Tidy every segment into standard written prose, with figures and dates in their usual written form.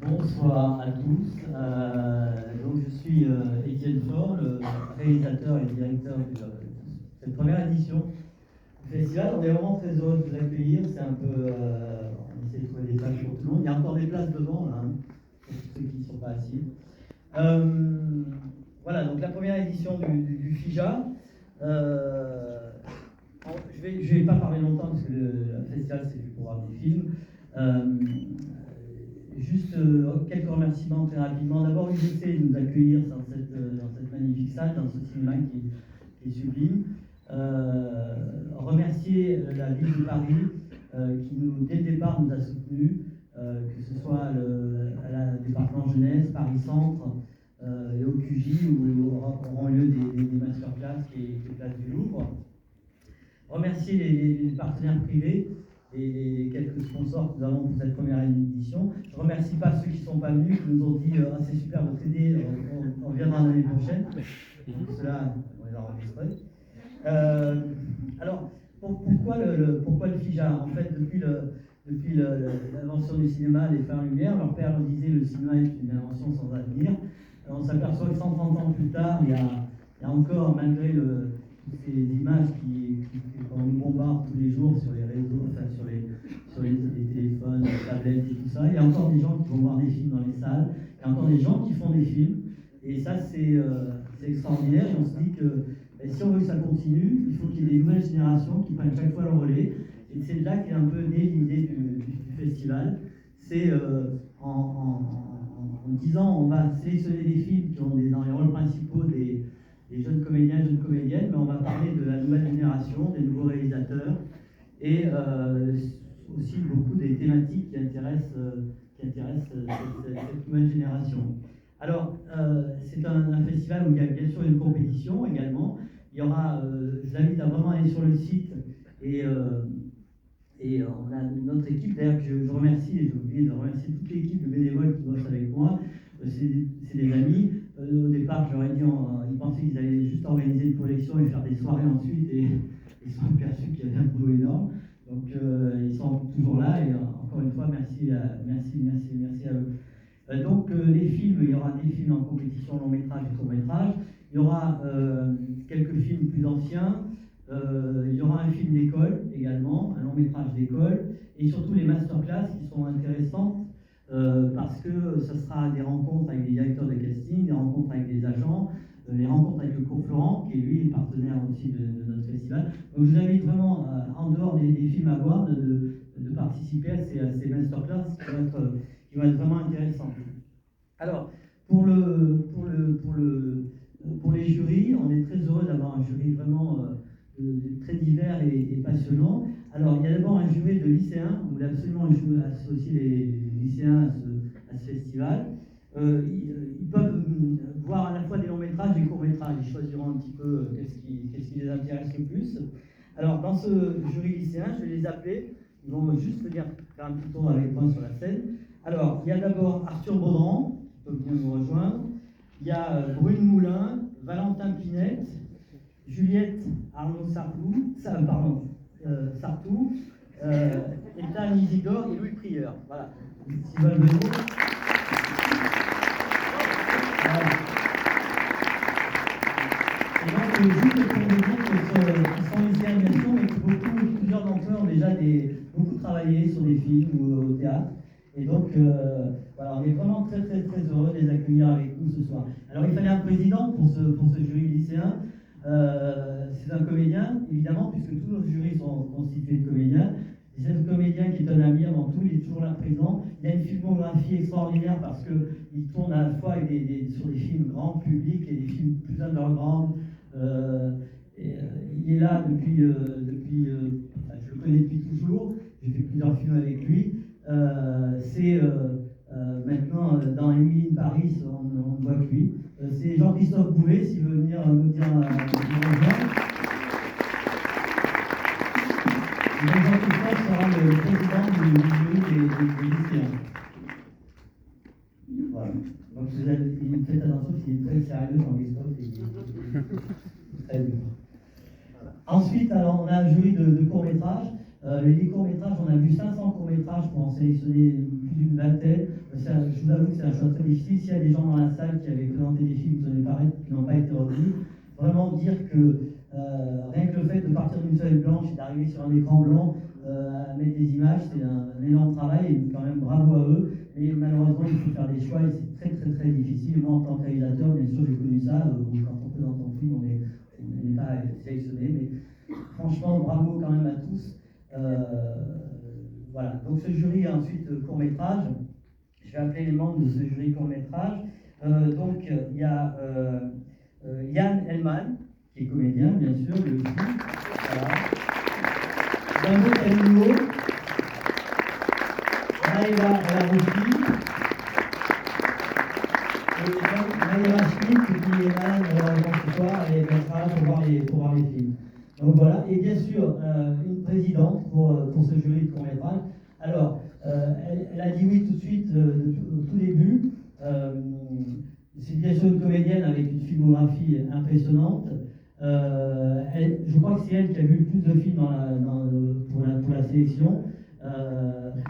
Bonsoir à tous. Donc je suis Étienne Faure, le réalisateur et directeur de cette première édition du festival. On est vraiment très heureux de vous accueillir. C'est un peu, on essaie de trouver des places pour tout le monde. Il y a encore des places devant là, pour ceux qui ne sont pas assis. Voilà, donc la première édition du FIJA. Je vais pas parler longtemps parce que le festival c'est juste pour voir des films. Juste quelques remerciements très rapidement. D'abord, UGC de nous accueillir dans cette magnifique salle, dans ce cinéma qui est sublime. Remercier la ville de Paris qui, dès le départ, nous a soutenus, que ce soit à la département jeunesse, Paris Centre et au QJ où auront lieu des masterclass qui est place du Louvre. Remercier les partenaires privés et les quelques sponsors que nous avons pour cette première édition. Je ne remercie pas ceux qui ne sont pas venus, qui nous ont dit c'est super de t'aider, on viendra l'année prochaine. Cela, on les a enregistrés. Alors, pourquoi le FIJA? En fait, depuis l'invention du cinéma, les frères Lumière, leur père nous disait le cinéma est une invention sans avenir. Alors, on s'aperçoit que 130 ans plus tard, il y a encore, malgré toutes ces images qu'on nous bombarde tous les jours sur les réseaux, enfin sur les téléphones, les tablettes et tout ça, il y a encore des gens qui vont voir des films dans les salles, il y a encore des gens qui font des films, et ça c'est extraordinaire, et on se dit que si on veut que ça continue, il faut qu'il y ait des nouvelles générations qui prennent chaque fois le relais, et c'est là qu'est un peu née l'idée du festival. C'est en disant on va sélectionner des films qui ont dans les rôles principaux des jeunes comédiens, jeunes comédiennes, mais on va parler de la nouvelle génération, des nouveaux réalisateurs, et aussi beaucoup des thématiques qui intéressent cette nouvelle génération. Alors, c'est un festival où il y a bien sûr une compétition également. Il y aura, je vous invite à vraiment aller sur le site, et on a notre équipe, d'ailleurs, que je remercie, et j'ai oublié de remercier toute l'équipe de bénévoles qui bossent avec moi. C'est des amis. Au départ, je leur ai dit, ils pensaient qu'ils allaient juste organiser une collection et faire des soirées ensuite, et ils se sont aperçus qu'il y avait un boulot énorme. Donc, ils sont toujours là, et encore une fois, merci à eux. Donc, les films, il y aura des films en compétition, long métrage et court métrage. Il y aura quelques films plus anciens. Il y aura un film d'école également, un long métrage d'école, et surtout les masterclass qui sont intéressantes. Parce que ce sera des rencontres avec des directeurs de casting, des rencontres avec des agents, les rencontres avec le cours Florent, qui est lui partenaire aussi de notre festival. Donc je vous invite vraiment, en dehors des films à voir, de participer à ces masterclass qui vont être vraiment intéressantes. Alors, pour les jurys, on est très heureux d'avoir un jury vraiment très divers et passionnant. Alors, il y a d'abord un jury de lycéens. On voulait absolument associer les lycéens à ce festival. Ils peuvent voir à la fois des longs métrages et des courts métrages. Ils choisiront un petit peu qu'est-ce qui les intéresse le plus. Alors, dans ce jury lycéen, je vais les appeler. Ils vont juste venir faire un petit tour avec moi sur la scène. Alors, il y a d'abord Arthur Baudran, qui peut bien nous rejoindre. Il y a Brune Moulin, Valentin Pinette, Juliette Arnaud Sartou, Ethan Isidore et Louis Prieur. Voilà. S'ils veulent venir. Et donc, juste pour vous dire qu'ils sont lycéens bien sûr, mais que plusieurs d'entre eux ont déjà beaucoup travaillé sur des films ou au théâtre. Et donc, voilà, on est vraiment très heureux de les accueillir avec nous ce soir. Alors, il fallait un président pour ce jury lycéen. C'est un comédien, évidemment, puisque tous nos jurys sont constitués de comédiens. C'est un comédien qui est un ami avant tout, il est toujours là présent. Il a une filmographie extraordinaire parce qu'il tourne à la fois sur des films grand public et des films plus underground. Il est là depuis je le connais depuis toujours. J'ai fait plusieurs films avec lui. Maintenant, dans Emily in Paris, on voit que lui. C'est Jean-Christophe Bouvet, s'il veut venir nous dire rejoindre. Jean-Christophe sera le président du jury des lycéens. Voilà. Donc, faites attention, parce qu'il est très sérieux, Jean-Christophe, et il est très dur. Ensuite, alors, on a un jury de court Les courts-métrages, on a vu 500 courts-métrages pour en sélectionner plus d'une vingtaine. Je vous avoue que c'est un choix très difficile. S'il y a des gens dans la salle qui avaient présenté des films qui n'ont pas été retenus, vraiment dire que rien que le fait de partir d'une feuille blanche et d'arriver sur un écran blanc à mettre des images, c'est un énorme travail et quand même bravo à eux. Mais malheureusement, il faut faire des choix et c'est très très très difficile. Moi, en tant que réalisateur, bien sûr, j'ai connu ça. Quand on présente ton film, on n'est pas sélectionné, mais franchement, bravo quand même à tous. Voilà, donc ce jury ensuite court-métrage, je vais appeler les membres de ce jury court-métrage. Donc il y a Yann Elman, qui est comédien, bien sûr, lui aussi. Voilà. Django Calvillo, Naïla El-Aroufi, et Naïla Schmitt, qui est malade malheureusement ce soir, et elle sera là pour voir les films. Donc voilà, et bien sûr, une présidente pour ce jury de court-métrage. Alors, elle a dit oui tout de suite, au tout début. C'est bien sûr une comédienne avec une filmographie impressionnante. Je crois que c'est elle qui a vu le plus de films pour la sélection.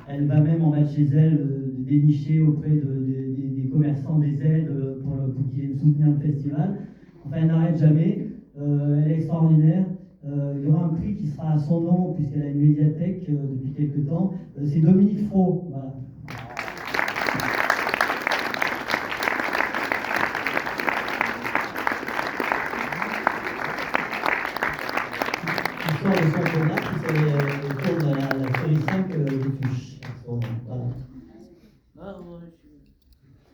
Elle va même en mettre chez elle, dénicher auprès des commerçants des aides pour qu'ils viennent soutenir le festival. Enfin, elle n'arrête jamais. Elle est extraordinaire. Il y aura un prix qui sera à son nom, puisqu'elle a une médiathèque depuis quelques temps. C'est Dominique Fro. Voilà. L'histoire de son tournage, c'est autour de la série 5 de Tuche. Voilà.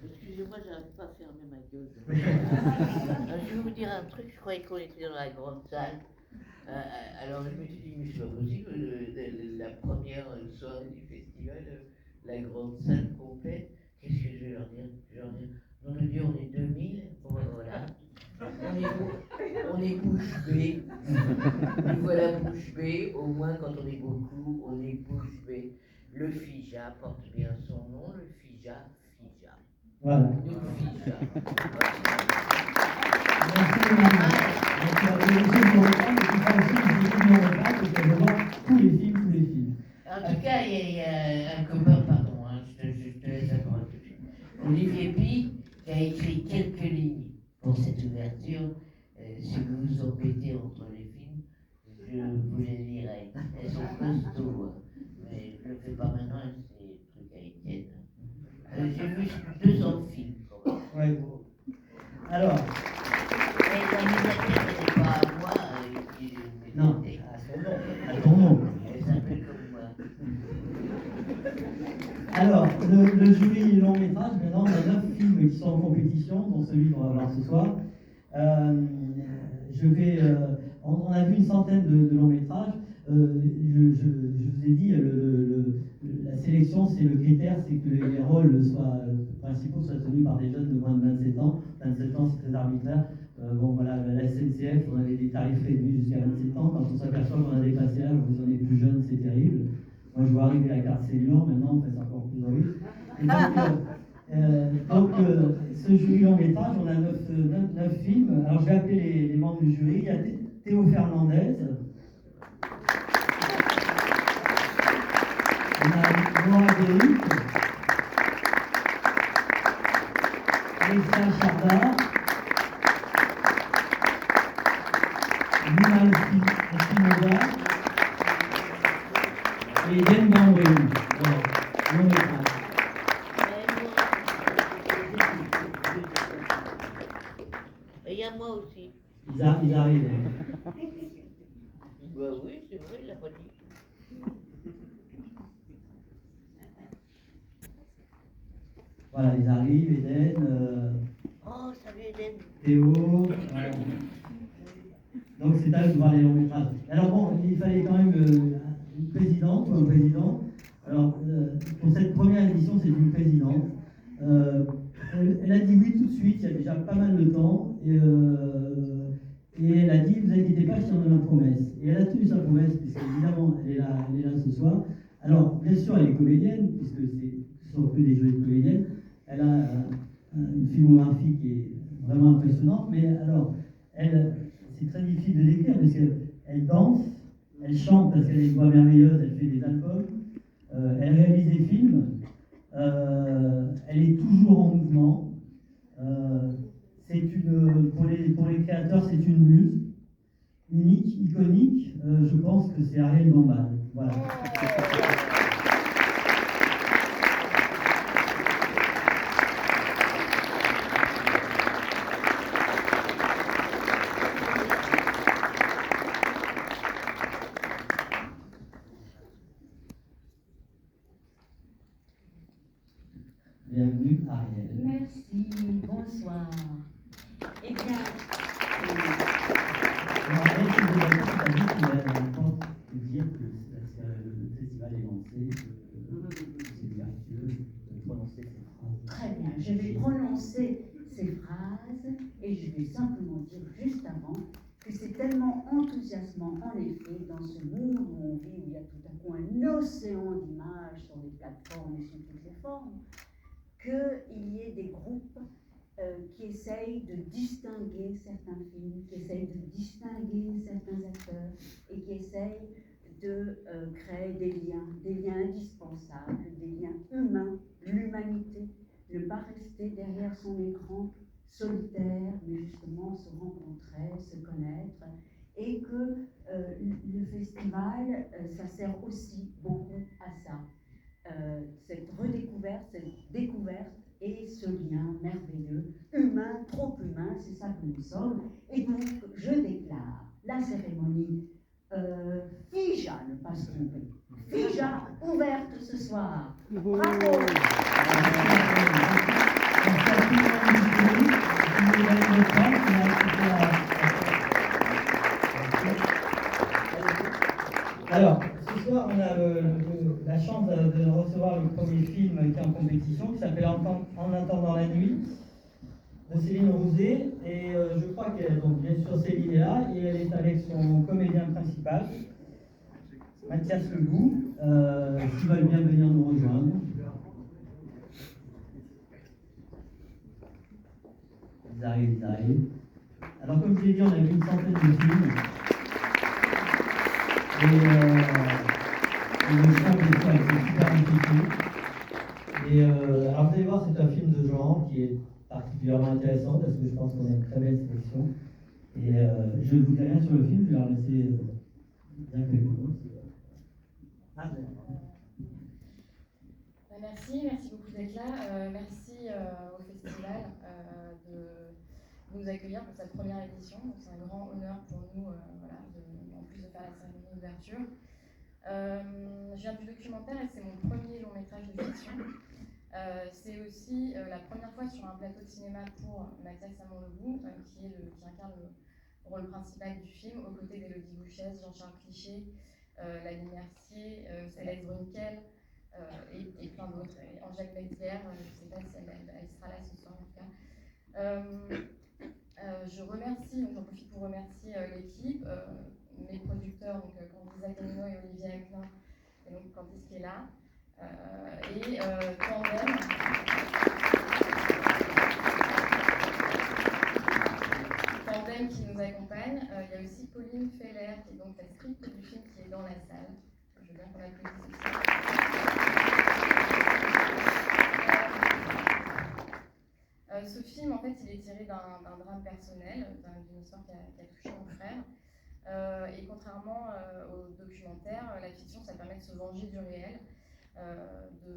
Excusez-moi, j'arrive pas à fermer ma gueule. Je vais vous dire un truc, je croyais qu'on était dans la grande salle. Alors je me suis dit, mais c'est pas possible, la première soirée du festival, la grande salle complète, qu'est-ce que je vais leur dire? On nous dit on est 2000, bon voilà. On est bouche bée. Nous voilà bouche bée, au moins quand on est beaucoup, on est bouche bée. Le FIJA porte bien son nom, le FIJA. Voilà. Le FIJA. En tout cas, il y a un copain, pardon, je te laisse la parole tout de suite. Olivier Pi, qui a écrit quelques lignes pour cette ouverture. Si vous vous embêtez entre les films, je vous les lirai. Elles sont costauds, mais je ne le fais pas maintenant, c'est le truc à Étienne. J'ai vu 200 films. Ouais. Alors. Et la médiathèque n'est pas à moi, non, à ton nom. Elle s'appelle comme moi. Alors, le jury long métrage, maintenant, on a 9 films qui sont en compétition, dont celui qu'on va voir ce soir. On a vu une centaine de longs métrages. Je vous ai dit, la sélection, c'est le critère, c'est que les rôles principaux soient tenus par des jeunes de moins de 27 ans. 27 ans, c'est très arbitraire. Bon, voilà, la SNCF, on avait des tarifs réduits jusqu'à 27 ans. Quand on s'aperçoit qu'on a dépassé l'âge, vous en êtes plus jeune, c'est terrible. Moi, je vois arriver la carte senior, maintenant, on fait ça encore plus horrible. Donc, ce jury long métrage, on a 9 films. Alors, je vais appeler les membres du jury. Il y a Théo Fernandez. On a Noah Déric. Alexia Chardin. Nina Espinosa. Et Yen Gambé. Voilà, long métrage. Et il y a moi aussi. Ils arrivent. Bah oui, c'est vrai, il l'a pas dit. Voilà, ils arrivent, Eden. Oh, salut Eden. Théo. Voilà. Donc c'est à eux de voir les longs métrages. Alors bon, il fallait quand même une présidente ou un président. Alors pour cette première édition, c'est une présidente. Elle a dit oui tout de suite, il y a déjà pas mal de temps. Et elle a dit, vous inquiétez pas, je tiendrai ma promesse. Et elle a tenu sa promesse, puisqu'évidemment, elle est là ce soir. Alors, bien sûr, elle est comédienne, puisque ce sont que des jolies comédiennes. Elle a une filmographie qui est vraiment impressionnante, mais alors, c'est très difficile de l'écrire, parce qu'elle danse, Elle chante parce qu'elle a une voix merveilleuse, elle fait des albums, elle réalise des films, elle est toujours en mouvement. Pour les créateurs, c'est une muse unique, iconique. Je pense que c'est Ariel Dombal. Voilà. Bienvenue, Ariel. Merci, bonsoir. Eh bien, Ariel, tu veux d'abord dit qu'il a l'importance de dire que le festival est lancé, c'est miraculeux de prononcer ces phrases. très bien, je vais prononcer ces phrases et je vais simplement dire juste avant que c'est tellement enthousiasmant, en effet, dans ce monde où on vit, où il y a tout à coup un océan d'images sur les plateformes et sur toutes les formes, qu'il y ait des groupes qui essayent de distinguer certains films, qui essayent de distinguer certains acteurs et qui essayent de créer des liens indispensables, des liens humains, l'humanité, ne pas rester derrière son écran solitaire, mais justement se rencontrer, se connaître, et que le festival, ça sert aussi beaucoup à ça. Cette redécouverte, cette découverte et ce lien merveilleux, humain, trop humain, c'est ça que nous sommes. Et donc, je déclare la cérémonie FIJA, ne pas se tromper. FIJA ouverte ce soir. Bravo! Alors, ce soir, on a la chance de recevoir le premier film qui est en compétition, qui s'appelle En attendant la nuit, de Céline Rouzet. Et je crois qu'elle, donc bien sûr, Céline est là, et elle est avec son comédien principal, Mathias Legout, qui veulent bien venir nous rejoindre. Ils arrivent. Alors, comme je l'ai dit, on a vu une centaine de films. Et le son, bien sûr, a été super impliqué. Et alors, vous allez voir, c'est un film de genre qui est particulièrement intéressant parce que je pense qu'on a une très belle sélection. Et je ne vous dis rien sur le film, je vais leur laisser bien quelques mots. Merci beaucoup d'être là. Merci au festival de nous accueillir pour cette première édition. C'est un grand honneur pour nous, en plus de faire la cérémonie d'ouverture. Je viens du documentaire et c'est mon premier long métrage de fiction. C'est aussi la première fois sur un plateau de cinéma pour Mathias Legout, qui incarne le rôle principal du film, aux côtés d'Élodie Bouchès, Jean-Charles Cliché, Laline Mercier, Céleste Brunkel, et plein d'autres. Angèle Metzger, je ne sais pas si elle sera là ce soir en tout cas. Je remercie, j'en profite pour remercier l'équipe, mes producteurs, donc Candice Zaganino et Olivier Acquin, et donc Candice qui est là, et Tandem qui nous accompagne. Il y a aussi Pauline Feller, qui est donc la script du film, qui est dans la salle. Je veux bien qu'on l'applaudisse aussi. Ce film, en fait, il est tiré d'un drame personnel, d'une histoire qui a touché mon frère. Et contrairement au documentaire, la fiction, ça permet de se venger du réel, de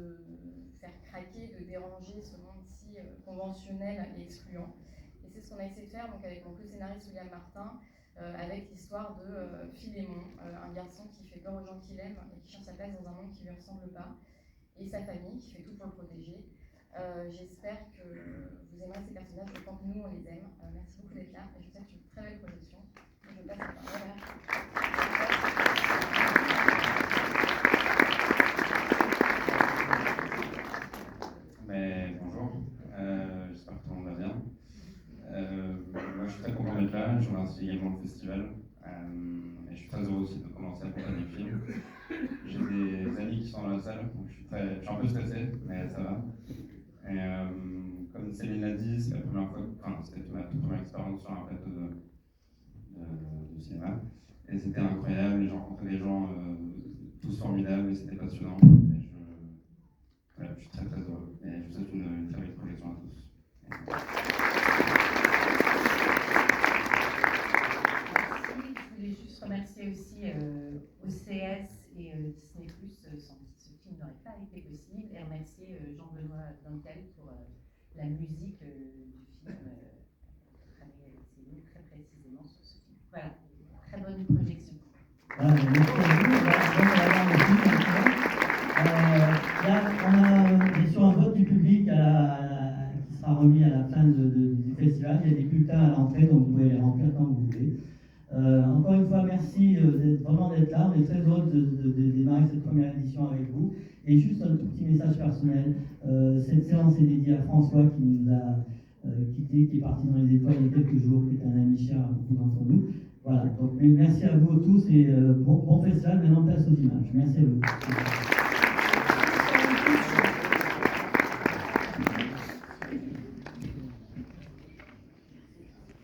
faire craquer, de déranger ce monde si conventionnel et excluant. Et c'est ce qu'on a essayé de faire donc, avec mon co-scénariste William Martin, avec l'histoire de Philémon, un garçon qui fait peur aux gens qu'il aime et qui cherche sa place dans un monde qui ne lui ressemble pas, et sa famille qui fait tout pour le protéger. J'espère que vous aimerez ces personnages, je pense que nous on les aime. Merci beaucoup d'être là et je vous souhaite une très belle projection. Je passe la parole bonjour, j'espère que tout le monde va bien. Moi je suis très content d'être là, je remercie également le festival. Et je suis très heureux aussi de commencer à accompagner le film. J'ai des amis qui sont dans la salle, donc je suis un peu stressé, mais ça va. Et comme Céline l'a dit, c'est la première fois, c'était ma toute première expérience sur un plateau de cinéma. Et c'était incroyable, et j'ai rencontré des gens tous formidables, et c'était passionnant. Et voilà, je suis très très heureux. Et je vous souhaite une très belle projection à tous. Merci. Je voulais juste remercier aussi OCS et Disney+, sans qui ce film n'aurait pas été possible, et remercier Jean-Benoît Dantel pour la musique du film, travailler avec ses mots très précisément sur ce film. Voilà, très bonne projection. Voilà, merci à vous. Là, on est sur un vote du public qui sera remis à la fin du festival. Il y a des bulletins à l'entrée, donc vous pouvez les remplir quand vous voulez. Encore une fois, merci vraiment d'être là. On est très heureux de démarrer cette première édition avec vous. Et juste un tout petit message personnel. Cette séance est dédiée à François qui nous a quittés, qui est parti dans les étoiles il y a quelques jours, qui est un ami cher à beaucoup d'entre nous. Voilà, donc merci à vous tous et bon festival. Maintenant, place aux images. Merci à vous.